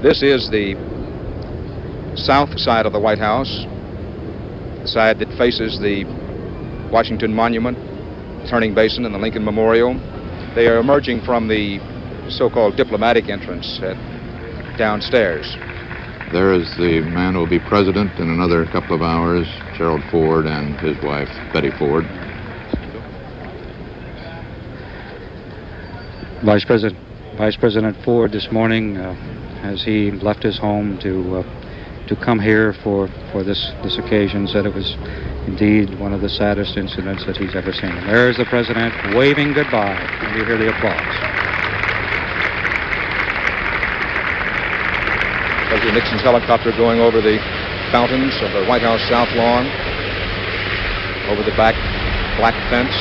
This is the south side of the White House, the side that faces the Washington Monument, Turning Basin, and the Lincoln Memorial. They are emerging from the so-called diplomatic entrance downstairs. There is the man who will be president in another couple of hours, Gerald Ford, and his wife, Betty Ford. Vice President Ford this morning, as he left his home to come here for this occasion, said it was indeed one of the saddest incidents that he's ever seen. And there's the president waving goodbye, and you hear the applause. President Nixon's helicopter going over the fountains of the White House South Lawn, over the back black fence,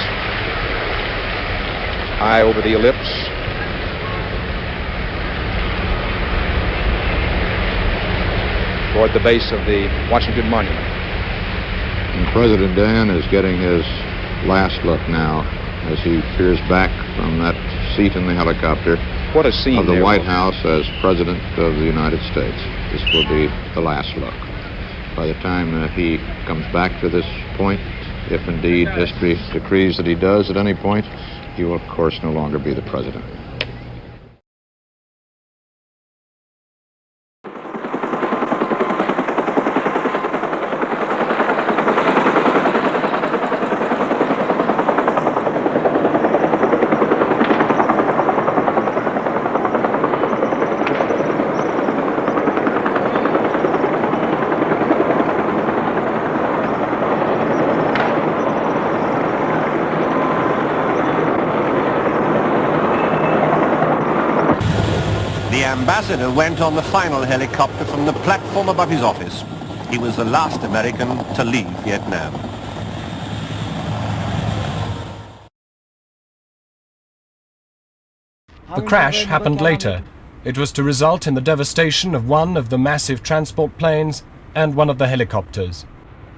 high over the ellipse. Toward the base of the Washington Monument. And President Dan is getting his last look now as he peers back from that seat in the helicopter. What a scene of the White House as President of the United States. This will be the last look. By the time he comes back to this point, if indeed history decrees that he does at any point, he will of course no longer be the president. The ambassador went on the final helicopter from the platform above his office. He was the last American to leave Vietnam. The crash happened later. It was to result in the devastation of one of the massive transport planes and one of the helicopters.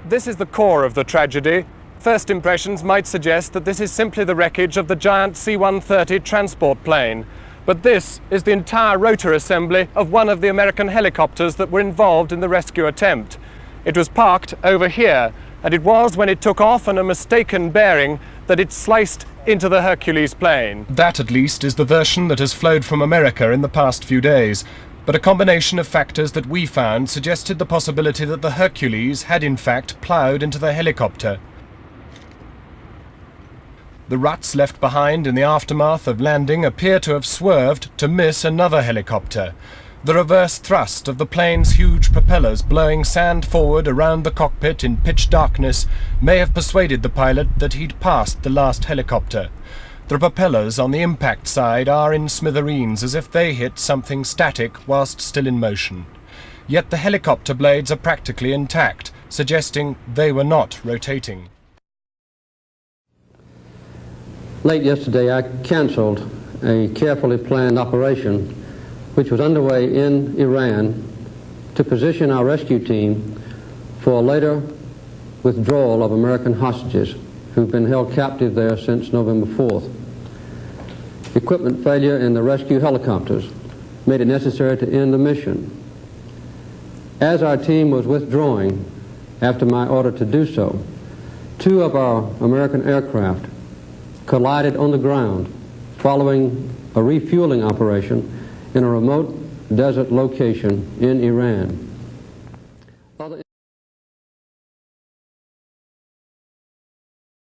This is the core of the tragedy. First impressions might suggest that this is simply the wreckage of the giant C-130 transport plane. But this is the entire rotor assembly of one of the American helicopters that were involved in the rescue attempt. It was parked over here, and it was when it took off on a mistaken bearing that it sliced into the Hercules plane. That, at least, is the version that has flowed from America in the past few days. But a combination of factors that we found suggested the possibility that the Hercules had in fact ploughed into the helicopter. The ruts left behind in the aftermath of landing appear to have swerved to miss another helicopter. The reverse thrust of the plane's huge propellers blowing sand forward around the cockpit in pitch darkness may have persuaded the pilot that he'd passed the last helicopter. The propellers on the impact side are in smithereens, as if they hit something static whilst still in motion. Yet the helicopter blades are practically intact, suggesting they were not rotating. Late yesterday, I canceled a carefully planned operation which was underway in Iran to position our rescue team for a later withdrawal of American hostages who've been held captive there since November 4th. Equipment failure in the rescue helicopters made it necessary to end the mission. As our team was withdrawing after my order to do so, two of our American aircraft collided on the ground following a refueling operation in a remote desert location in Iran.